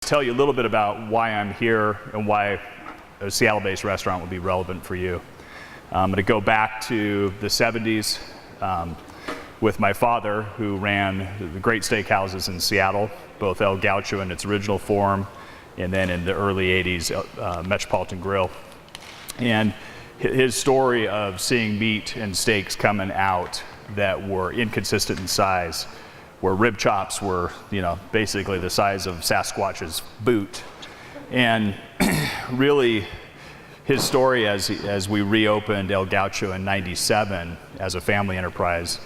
tell you a little bit about why I'm here and why a Seattle-based restaurant would be relevant for you. I'm going to go back to the 70s with my father, who ran the great steakhouses in Seattle, both El Gaucho in its original form, and then in the early 80s, Metropolitan Grill. And his story of seeing meat and steaks coming out that were inconsistent in size, where rib chops were, basically the size of Sasquatch's boot. And really, his story as we reopened El Gaucho in '97 as a family enterprise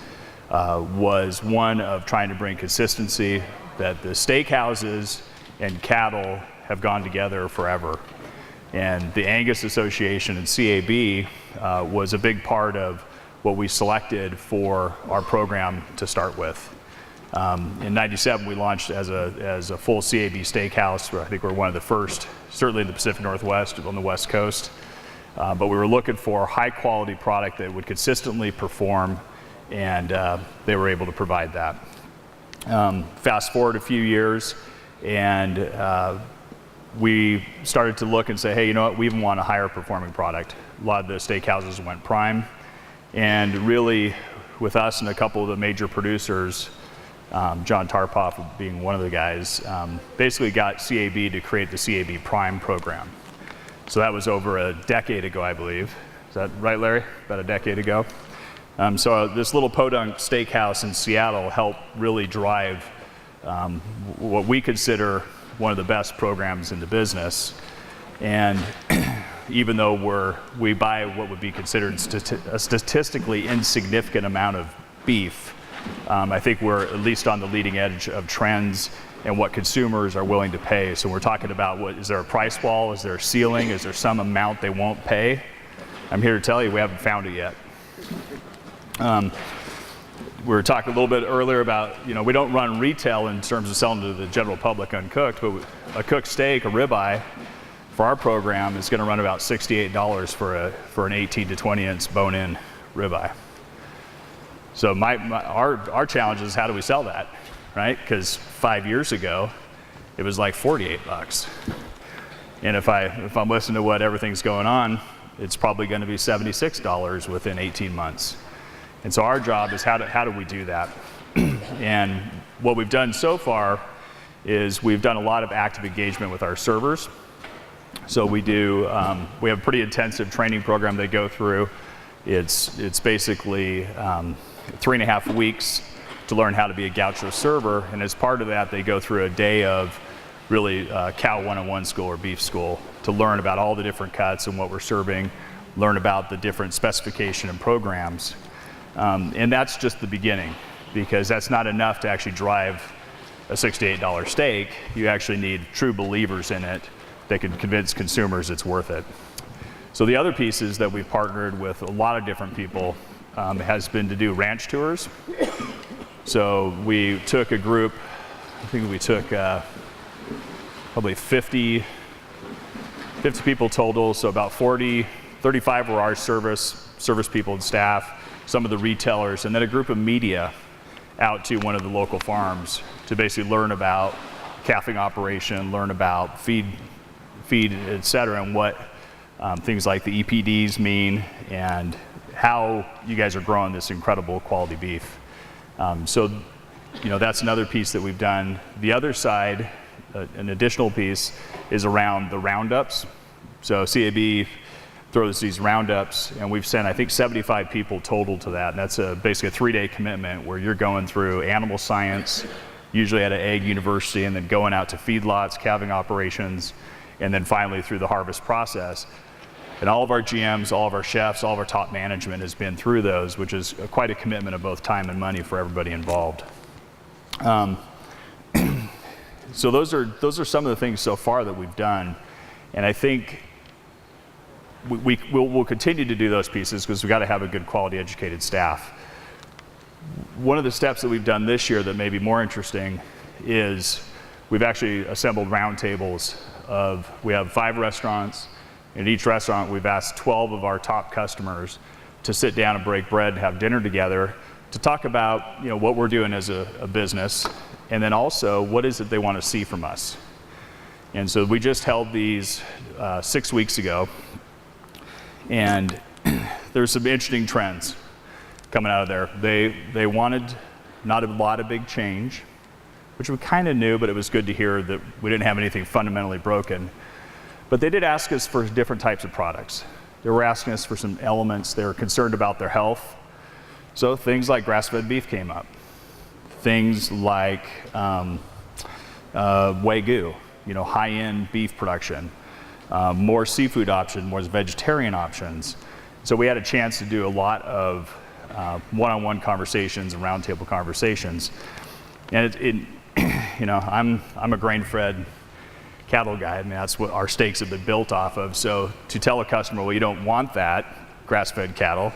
was one of trying to bring consistency, that the steakhouses and cattle have gone together forever. And the Angus Association and CAB was a big part of what we selected for our program to start with. In '97, we launched as a full CAB steakhouse, where I think we're one of the first, certainly in the Pacific Northwest, on the West Coast. But we were looking for a high quality product that would consistently perform, and they were able to provide that. Fast forward a few years, and we started to look and say, hey, you know what, we even want a higher performing product. A lot of the steakhouses went prime, and really, with us and a couple of the major producers, John Tarpoff being one of the guys, basically got CAB to create the CAB Prime program. So that was over a decade ago, I believe. Is that right, Larry? About a decade ago. So this little podunk steakhouse in Seattle helped really drive what we consider one of the best programs in the business. And even though we buy what would be considered a statistically insignificant amount of beef, I think we're at least on the leading edge of trends and what consumers are willing to pay. So we're talking about, is there a price wall? Is there a ceiling? Is there some amount they won't pay? I'm here to tell you we haven't found it yet. We were talking a little bit earlier about, we don't run retail in terms of selling to the general public uncooked, but a cooked steak, a ribeye, for our program is going to run about $68 for an 18 to 20 inch bone-in ribeye. So our challenge is, how do we sell that, right? Because 5 years ago, it was like $48. And if I'm listening to what everything's going on, it's probably going to be $76 within 18 months. And so our job is, how do we do that? And what we've done so far is we've done a lot of active engagement with our servers. So we have a pretty intensive training program they go through. It's basically 3.5 weeks to learn how to be a Gaucho server, and as part of that, they go through a day of really cow 101 school or beef school to learn about all the different cuts and what we're serving, learn about the different specification and programs. And that's just the beginning, because that's not enough to actually drive a $68 steak. You actually need true believers in it that can convince consumers it's worth it. So the other pieces that we've partnered with a lot of different people has been to do ranch tours. So we took a group, I think we took probably 50 people total, so about 35 were our service people and staff, some of the retailers, and then a group of media out to one of the local farms to basically learn about calving operation, learn about feed, et cetera, and what things like the EPDs mean, and how you guys are growing this incredible quality beef. So, that's another piece that we've done. The other side, an additional piece, is around the roundups. So CAB throws these roundups, and we've sent, I think, 75 people total to that. And that's basically a 3-day commitment where you're going through animal science, usually at an egg university, and then going out to feedlots, calving operations, and then finally through the harvest process. And all of our GMs, all of our chefs, all of our top management has been through those, which is quite a commitment of both time and money for everybody involved. So those are some of the things so far that we've done, and I think we'll continue to do those pieces because we've got to have a good quality educated staff. One of the steps that we've done this year that may be more interesting is we've actually assembled roundtables we have 5 restaurants. In each restaurant, we've asked 12 of our top customers to sit down and break bread and have dinner together to talk about what we're doing as a business, and then also what is it they want to see from us. And so we just held these 6 weeks ago, and there's some interesting trends coming out of there. They wanted not a lot of big change, which we kind of knew, but it was good to hear that we didn't have anything fundamentally broken. But they did ask us for different types of products. They were asking us for some elements. They were concerned about their health. So things like grass-fed beef came up. Things like Wagyu, high-end beef production, more seafood options, more vegetarian options. So we had a chance to do a lot of one-on-one conversations and roundtable conversations. And I'm a grain-fed cattle guy. I mean, that's what our steaks have been built off of. So to tell a customer, well, you don't want that grass-fed cattle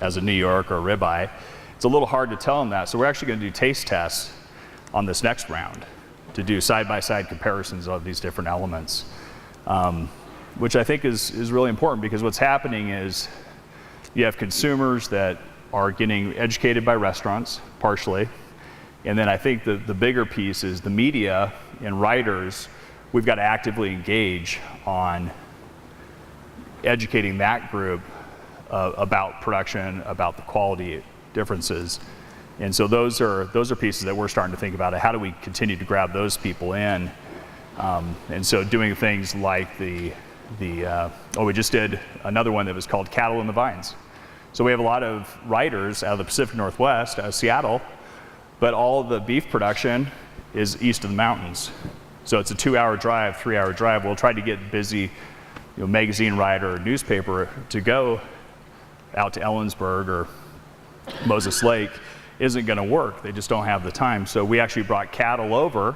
as a New York or a ribeye, it's a little hard to tell them that. So we're actually going to do taste tests on this next round to do side-by-side comparisons of these different elements, which I think is really important, because what's happening is you have consumers that are getting educated by restaurants, partially, and then I think the bigger piece is the media and writers. We've got to actively engage on educating that group about production, about the quality differences. And so those are pieces that we're starting to think about. How do we continue to grab those people in? And so doing things like we just did another one that was called Cattle in the Vines. So we have a lot of writers out of the Pacific Northwest, out of Seattle, but all the beef production is east of the mountains. So it's a 2-hour drive, 3-hour drive. We'll try to get busy, magazine writer or newspaper to go out to Ellensburg or Moses Lake isn't going to work. They just don't have the time. So we actually brought cattle over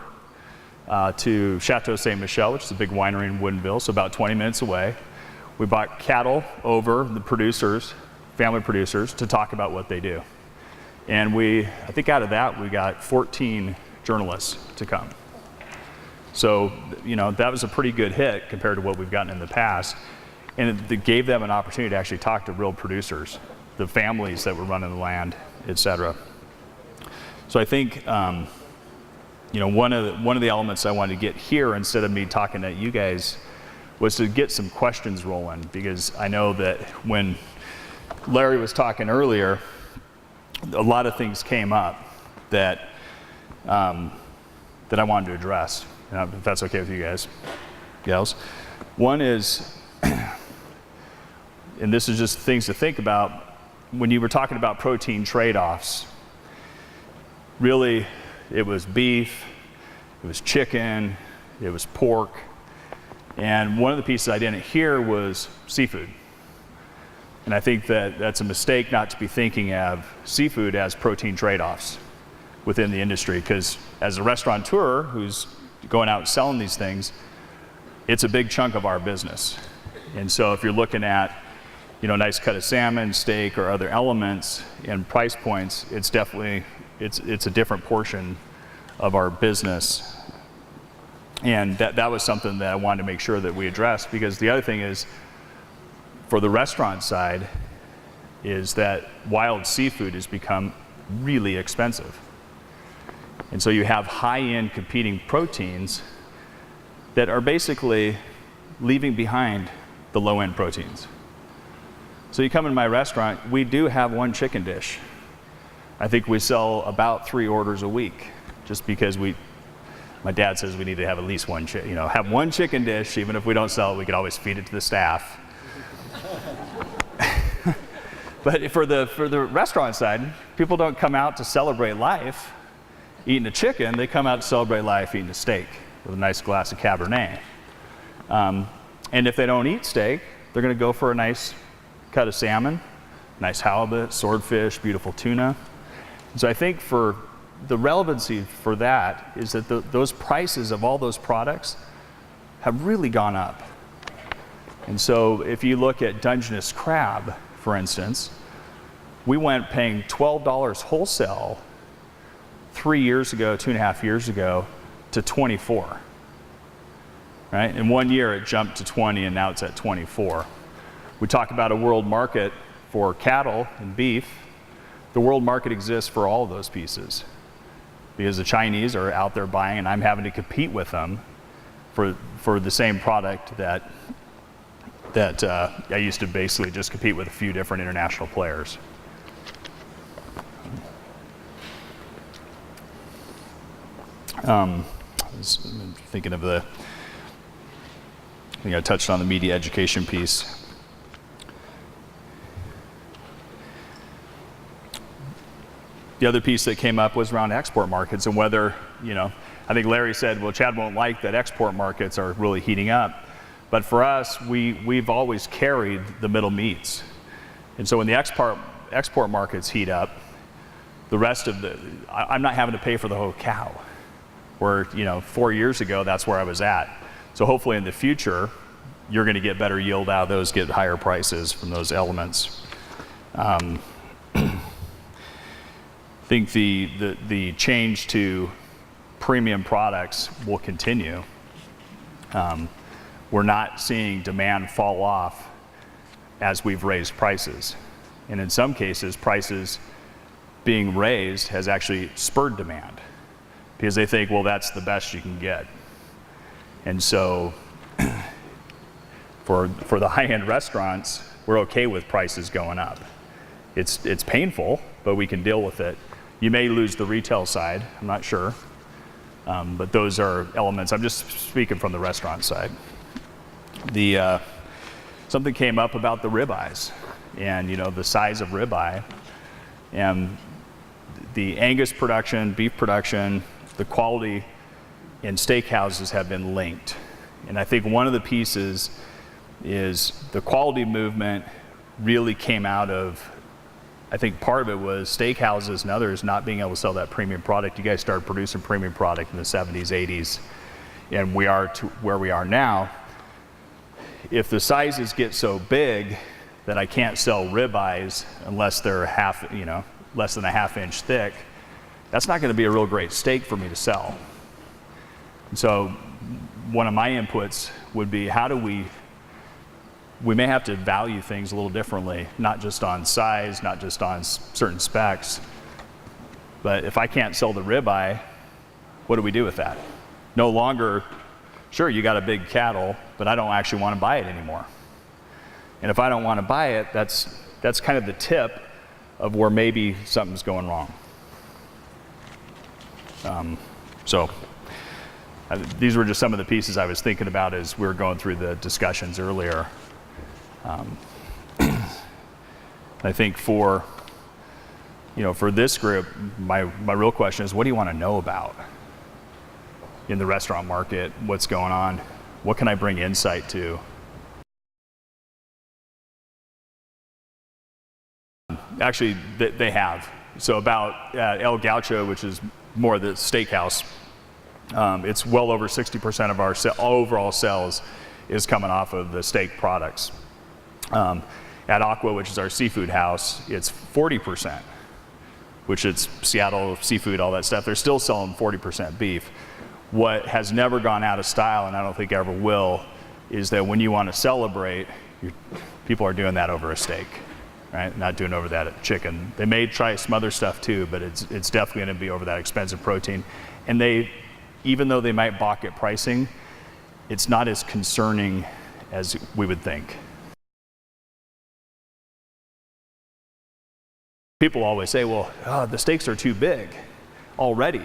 to Chateau Ste. Michelle, which is a big winery in Woodinville, so about 20 minutes away. We brought cattle over, the producers, family producers, to talk about what they do. And I think out of that, we got 14 journalists to come. So, that was a pretty good hit compared to what we've gotten in the past. And it gave them an opportunity to actually talk to real producers, the families that were running the land, et cetera. So I think, one of the elements I wanted to get here, instead of me talking at you guys, was to get some questions rolling, because I know that when Larry was talking earlier, a lot of things came up that I wanted to address, if that's okay with you guys, gals. One is, and this is just things to think about, when you were talking about protein trade-offs, really it was beef, it was chicken, it was pork, and one of the pieces I didn't hear was seafood. And I think that that's a mistake not to be thinking of seafood as protein trade-offs within the industry, because as a restaurateur who's going out and selling these things, it's a big chunk of our business. And so if you're looking at, nice cut of salmon, steak, or other elements and price points, it's definitely, it's a different portion of our business. And that was something that I wanted to make sure that we addressed, because the other thing is, for the restaurant side, is that wild seafood has become really expensive. And so you have high-end competing proteins that are basically leaving behind the low-end proteins. So you come in my restaurant, we do have one chicken dish. I think we sell about 3 orders a week, just because my dad says we need to have at least one have one chicken dish. Even if we don't sell it, we could always feed it to the staff. But for the restaurant side, people don't come out to celebrate life eating a chicken. They come out to celebrate life eating a steak with a nice glass of Cabernet. And if they don't eat steak, they're going to go for a nice cut of salmon, nice halibut, swordfish, beautiful tuna. So I think for the relevancy for that is that those prices of all those products have really gone up. And so if you look at Dungeness crab, for instance, we went paying $12 wholesale 3 years ago, 2.5 years ago, to 24. Right? In 1 year it jumped to 20, and now it's at 24. We talk about a world market for cattle and beef. The world market exists for all of those pieces, because the Chinese are out there buying, and I'm having to compete with them for the same product that I used to basically just compete with a few different international players. I was thinking of I think I touched on the media education piece. The other piece that came up was around export markets and whether, I think Larry said, well, Chad won't like that export markets are really heating up. But for us, we've always carried the middle meats. And so when the export markets heat up, the rest of I'm not having to pay for the whole cow. Where, 4 years ago, that's where I was at. So hopefully in the future, you're going to get better yield out of those, get higher prices from those elements. I think the change to premium products will continue. We're not seeing demand fall off as we've raised prices. And in some cases, prices being raised has actually spurred demand because they think, well, that's the best you can get. And so for the high-end restaurants, we're okay with prices going up. It's painful, but we can deal with it. You may lose the retail side, I'm not sure. But those are elements. I'm just speaking from the restaurant side. Something came up about the ribeyes and the size of ribeye, and the Angus production, beef production, the quality in steakhouses have been linked. And I think one of the pieces is the quality movement really came out of, I think part of it was steakhouses and others not being able to sell that premium product. You guys started producing premium product in the 70s, 80s, and we are to where we are now. If the sizes get so big that I can't sell ribeyes unless they're less than a half-inch thick, that's not going to be a real great steak for me to sell. And so one of my inputs would be, how do we may have to value things a little differently, not just on size, not just on certain specs, but if I can't sell the ribeye, what do we do with that? No longer, sure, you got a big cattle, but I don't actually want to buy it anymore. And if I don't want to buy it, that's kind of the tip of where maybe something's going wrong. These were just some of the pieces I was thinking about as we were going through the discussions earlier. I think for this group, my real question is, what do you want to know about in the restaurant market? What's going on? What can I bring insight to? Actually, they have. So about El Gaucho, which is more the steakhouse, it's well over 60% of our overall sales is coming off of the steak products. At Aqua, which is our seafood house, it's 40%, which is Seattle seafood, all that stuff. They're still selling 40% beef. What has never gone out of style, and I don't think ever will, is that when you want to celebrate, people are doing that over a steak, right? Not doing over that chicken. They may try some other stuff too, but it's definitely going to be over that expensive protein. And even though they might balk at pricing, it's not as concerning as we would think. People always say, well, the steaks are too big already.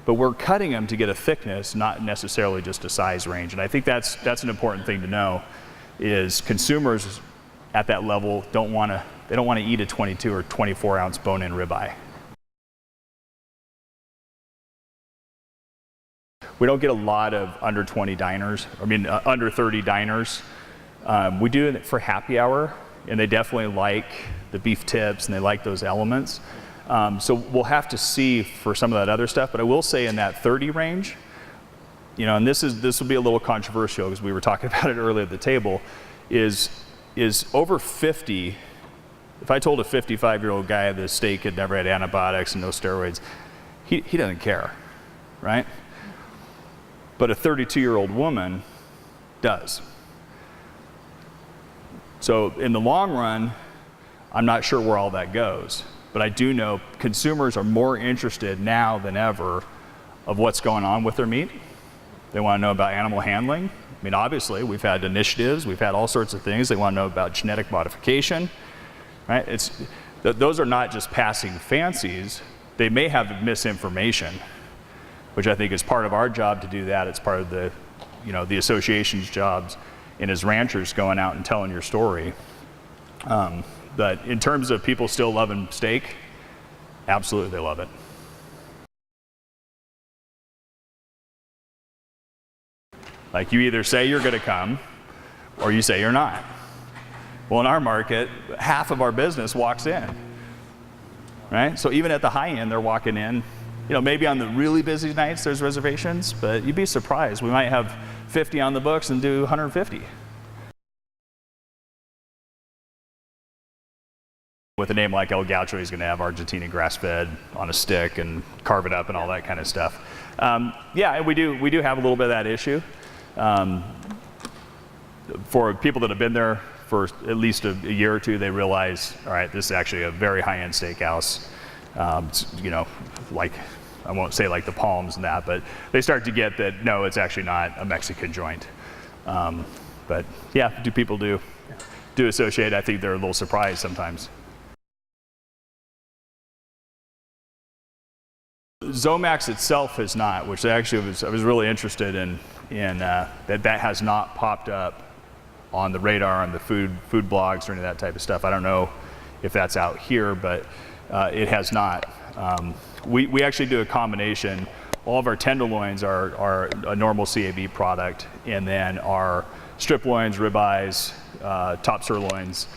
But we're cutting them to get a thickness, not necessarily just a size range. And I think that's an important thing to know, is consumers at that level don't want to eat a 22 or 24 ounce bone-in ribeye. We don't get a lot of under 20 diners, under 30 diners. We do it for happy hour, and they definitely like the beef tips and they like those elements. So we'll have to see for some of that other stuff, but I will say in that 30 range, and this will be a little controversial because we were talking about it earlier at the table, is over 50. If I told a 55-year-old guy the steak had never had antibiotics and no steroids, he doesn't care, right? But a 32-year-old woman does. So in the long run, I'm not sure where all that goes. But I do know consumers are more interested now than ever of what's going on with their meat. They want to know about animal handling. I mean, obviously, we've had initiatives, we've had all sorts of things. They want to know about genetic modification, right? Those are not just passing fancies. They may have misinformation, which I think is part of our job to do that. It's part of the, the association's jobs and as ranchers going out and telling your story. But in terms of people still loving steak, absolutely they love it. Like, you either say you're going to come or you say you're not. Well, in our market, half of our business walks in, right? So even at the high end, they're walking in. Maybe on the really busy nights there's reservations, but you'd be surprised. We might have 50 on the books and do 150. With a name like El Gaucho, he's going to have Argentina grass-fed on a stick and carve it up and all that kind of stuff. Yeah, and we do have a little bit of that issue. For people that have been there for at least a year or two, they realize, all right, this is actually a very high-end steakhouse. Like, I won't say like the Palms and that, but they start to get that, no, it's actually not a Mexican joint. But yeah, people do associate. I think they're a little surprised sometimes. Zomax itself has not, which actually I was really interested in that has not popped up on the radar on the food blogs or any of that type of stuff. I don't know if that's out here, but it has not. We actually do a combination. All of our tenderloins are a normal CAB product, and then our strip loins, ribeyes, top sirloins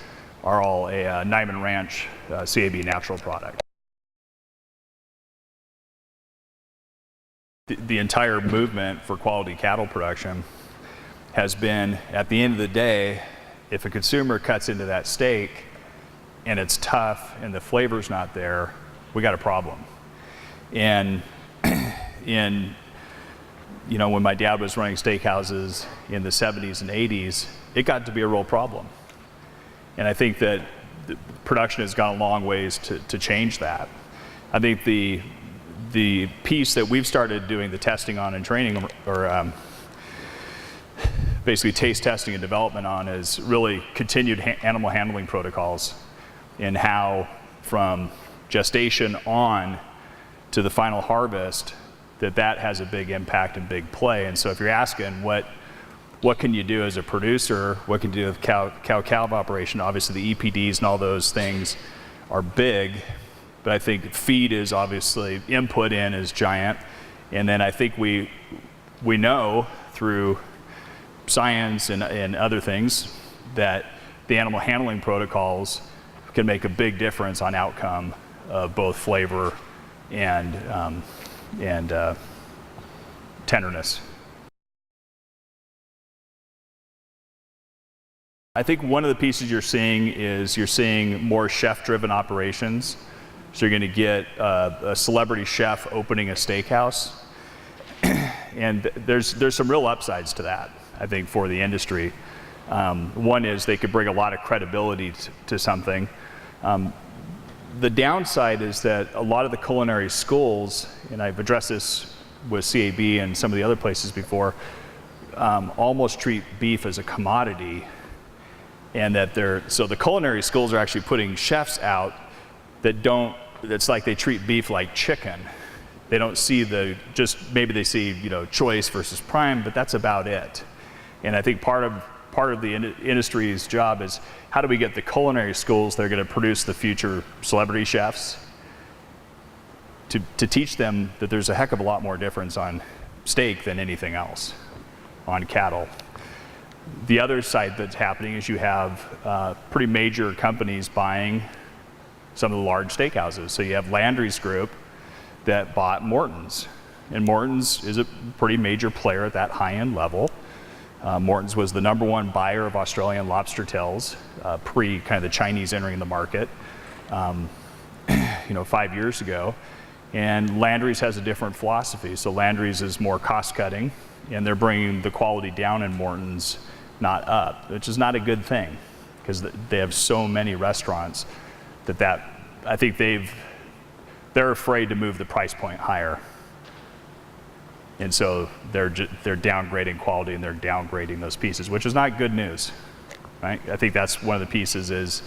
are all a Nyman Ranch CAB natural product. The entire movement for quality cattle production has been, at the end of the day, if a consumer cuts into that steak and it's tough and the flavor's not there, we got a problem. And when my dad was running steakhouses in the 70s and 80s, it got to be a real problem. And I think that the production has gone a long ways to change that. I think the piece that we've started doing the testing on and training, or basically taste testing and development on, is really continued animal handling protocols, and how from gestation on to the final harvest, that has a big impact and big play. And so if you're asking what can you do as a producer, what can you do with cow-calf operation, obviously the EPDs and all those things are big. But I think feed is obviously, input in is giant. And then I think we know through science and other things that the animal handling protocols can make a big difference on outcome of both flavor and tenderness. I think one of the pieces you're seeing more chef-driven operations. So you're going to get a celebrity chef opening a steakhouse, and there's some real upsides to that, I think, for the industry. One is they could bring a lot of credibility to something. The downside is that a lot of the culinary schools, and I've addressed this with CAB and some of the other places before, almost treat beef as a commodity, and so the culinary schools are actually putting chefs out it's like they treat beef like chicken. They don't see maybe they see, choice versus prime, but that's about it. And I think part of the industry's job is, how do we get the culinary schools that are going to produce the future celebrity chefs to teach them that there's a heck of a lot more difference on steak than anything else on cattle. The other side that's happening is you have pretty major companies buying some of the large steakhouses. So you have Landry's Group that bought Morton's, and Morton's is a pretty major player at that high-end level. Morton's was the #1 buyer of Australian lobster tails pre kind of the Chinese entering the market 5 years ago. And Landry's has a different philosophy. So Landry's is more cost-cutting, and they're bringing the quality down in Morton's, not up, which is not a good thing, because they have so many restaurants that I think they're afraid to move the price point higher. And so they're downgrading quality and they're downgrading those pieces, which is not good news, right? I think that's one of the pieces is,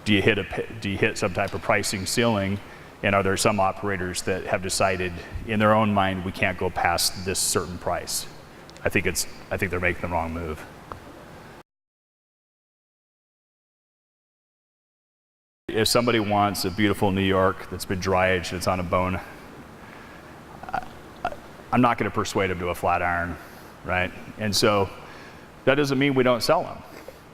do you hit some type of pricing ceiling, and are there some operators that have decided in their own mind we can't go past this certain price? I think they're making the wrong move. If somebody wants a beautiful New York that's been dry aged, that's on a bone, I'm not going to persuade them to a flat iron, right? And so that doesn't mean we don't sell them.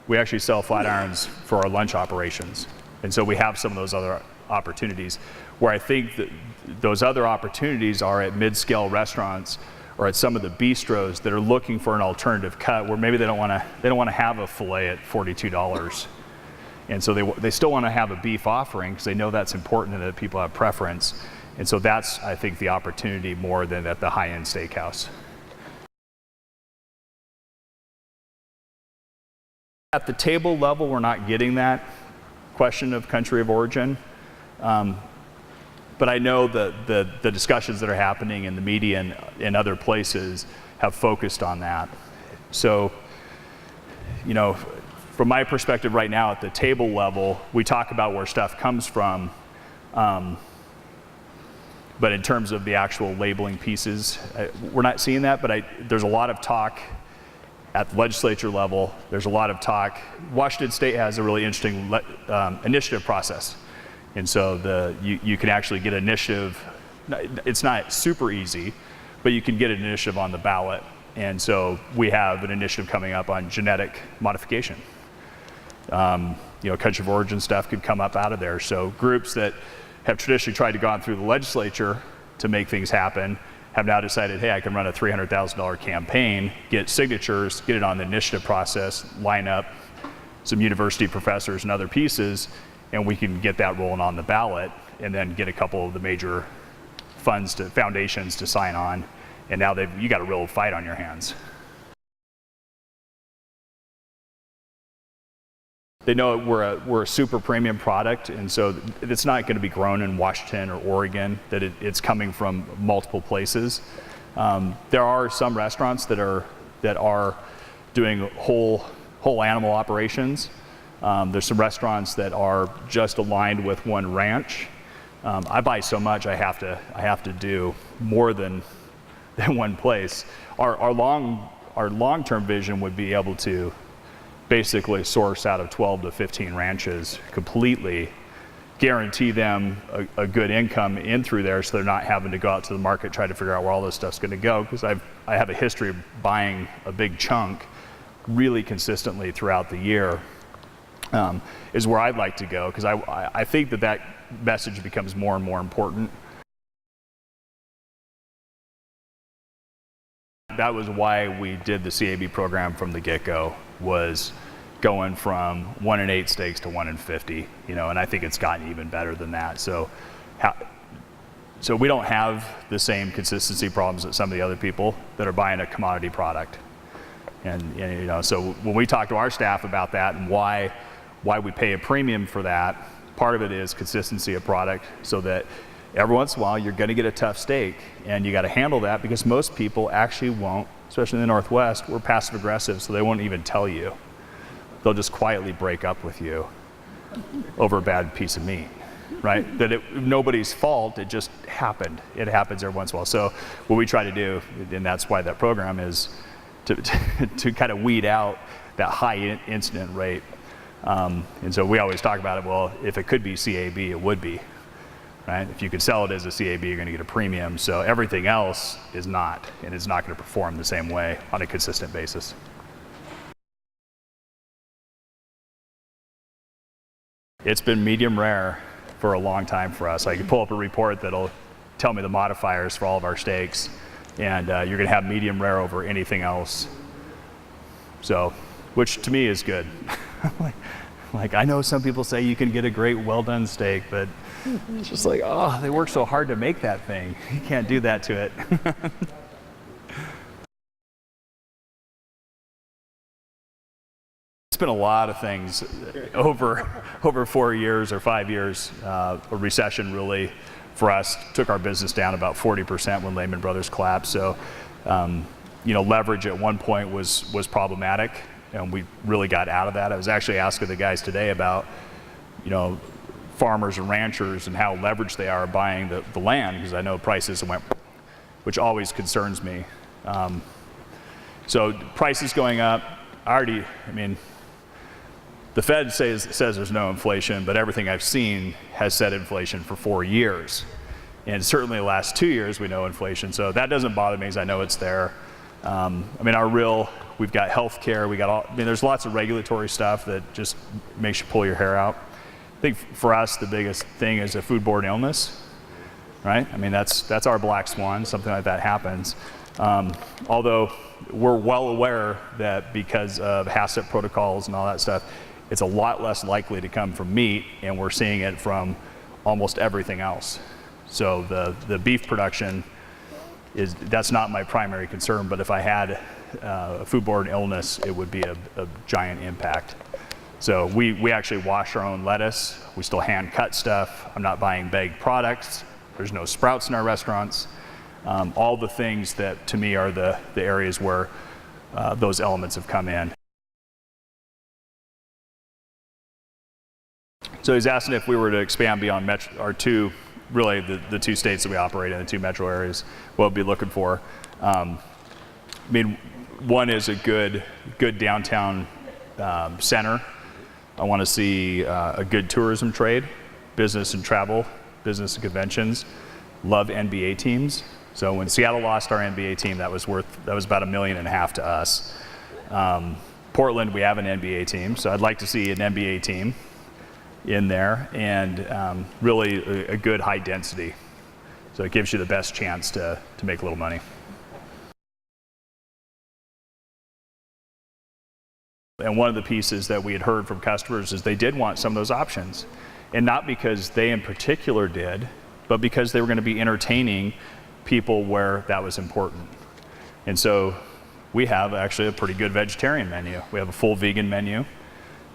We actually sell flat irons for our lunch operations. And so we have some of those other opportunities where I think that those other opportunities are at mid-scale restaurants or at some of the bistros that are looking for an alternative cut where maybe they don't want to have a filet at $42. And so they still want to have a beef offering because they know that's important and that people have preference. And so that's, I think, the opportunity more than at the high-end steakhouse. At the table level, we're not getting that question of country of origin. But I know that the discussions that are happening in the media and in other places have focused on that. So, you know, from my perspective right now at the table level, we talk about where stuff comes from. But in terms of the actual labeling pieces, we're not seeing that, but there's a lot of talk at the legislature level. There's a lot of talk. Washington State has a really interesting initiative process. And so you can actually get initiative. It's not super easy, but you can get an initiative on the ballot. And so we have an initiative coming up on genetic modification. You know, country of origin stuff could come up out of there. So groups that have traditionally tried to go through the legislature to make things happen have now decided, hey, I can run a $300,000 campaign, get signatures, get it on the initiative process, line up some university professors and other pieces, and we can get that rolling on the ballot and then get a couple of the major foundations to sign on. And now you got a real fight on your hands. They know we're a super premium product, and so it's not going to be grown in Washington or Oregon, that it's coming from multiple places. There are some restaurants that are doing whole animal operations. There's some restaurants that are just aligned with one ranch. I buy so much I have to do more than one place. Our long-term vision would be able to basically source out of 12 to 15 ranches completely, guarantee them a good income in through there so they're not having to go out to the market, try to figure out where all this stuff's going to go, because I have a history of buying a big chunk really consistently throughout the year, is where I'd like to go, because I think that message becomes more and more important. That was why we did the CAB program from the get-go, was going from 1 in 8 steaks to 1 in 50, you know, and I think it's gotten even better than that. So we don't have the same consistency problems that some of the other people that are buying a commodity product. And you know, so when we talk to our staff about that and why we pay a premium for that, part of it is consistency of product, so that every once in a while you're going to get a tough steak, and you got to handle that, because most people actually won't, especially in the Northwest, we're passive aggressive, so they won't even tell you. They'll just quietly break up with you over a bad piece of meat, right? Nobody's fault, it just happened. It happens every once in a while. So what we try to do, and that's why that program is to kind of weed out that high incident rate. And so we always talk about it, well, if it could be CAB, it would be. Right? If you could sell it as a CAB, you're going to get a premium. So everything else is not, and it's not going to perform the same way on a consistent basis. It's been medium rare for a long time for us. I can pull up a report that'll tell me the modifiers for all of our steaks, and you're going to have medium rare over anything else. So, which to me is good. Like I know some people say you can get a great well-done steak, but it's just like, oh, they work so hard to make that thing. You can't do that to it. It's been a lot of things over 4 years or 5 years. A recession really, for us, took our business down about 40% when Lehman Brothers collapsed. So Leverage at one point was problematic, and we really got out of that. I was actually asking the guys today about, farmers and ranchers and how leveraged they are buying the land, because I know prices went, which always concerns me. So prices going up. The Fed says there's no inflation, but everything I've seen has said inflation for 4 years. And certainly the last 2 years we know inflation, so that doesn't bother me, because I know it's there. We've got healthcare, there's lots of regulatory stuff that just makes you pull your hair out. I think for us the biggest thing is a foodborne illness, right? That's our black swan, something like that happens. Although we're well aware that because of HACCP protocols and all that stuff, it's a lot less likely to come from meat, and we're seeing it from almost everything else. So the beef production that's not my primary concern, but if I had a foodborne illness, it would be a giant impact. So we actually wash our own lettuce. We still hand cut stuff. I'm not buying bagged products. There's no sprouts in our restaurants. All the things that to me are the areas where those elements have come in. So he's asking if we were to expand beyond our two, really the two states that we operate in, the two metro areas, what we'll be looking for. One is a good downtown center. I want to see a good tourism trade, business and travel, business and conventions. Love NBA teams. So when Seattle lost our NBA team, that was about $1.5 million to us. Portland, we have an NBA team, so I'd like to see an NBA team in there, and really a good high density. So it gives you the best chance to make a little money. And one of the pieces that we had heard from customers is they did want some of those options. And not because they in particular did, but because they were going to be entertaining people where that was important. And so we have actually a pretty good vegetarian menu. We have a full vegan menu.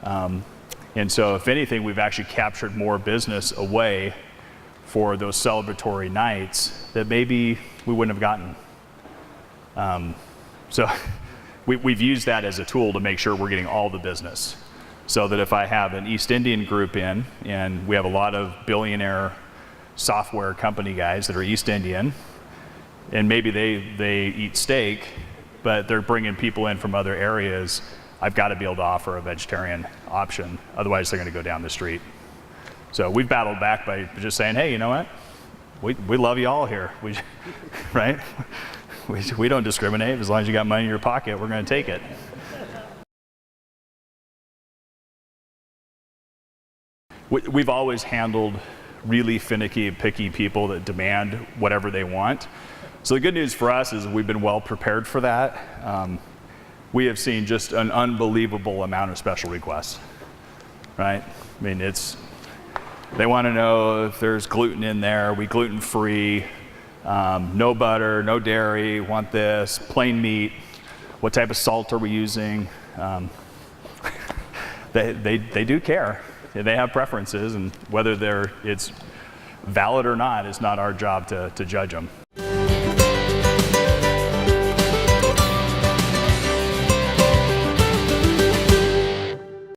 And so if anything, we've actually captured more business away for those celebratory nights that maybe we wouldn't have gotten. So we've used that as a tool to make sure we're getting all the business. So that if I have an East Indian group in, and we have a lot of billionaire software company guys that are East Indian, and maybe they eat steak, but they're bringing people in from other areas, I've got to be able to offer a vegetarian option. Otherwise, they're going to go down the street. So we've battled back by just saying, hey, you know what? We love you all here, right? We don't discriminate. As long as you got money in your pocket, we're going to take it. We've always handled really finicky, picky people that demand whatever they want. So the good news for us is we've been well prepared for that. We have seen just an unbelievable amount of special requests, right? They want to know if there's gluten in there. Are we gluten-free? No butter, no dairy, want this, plain meat. What type of salt are we using? They do care. They have preferences, and whether it's valid or not is not our job to judge them.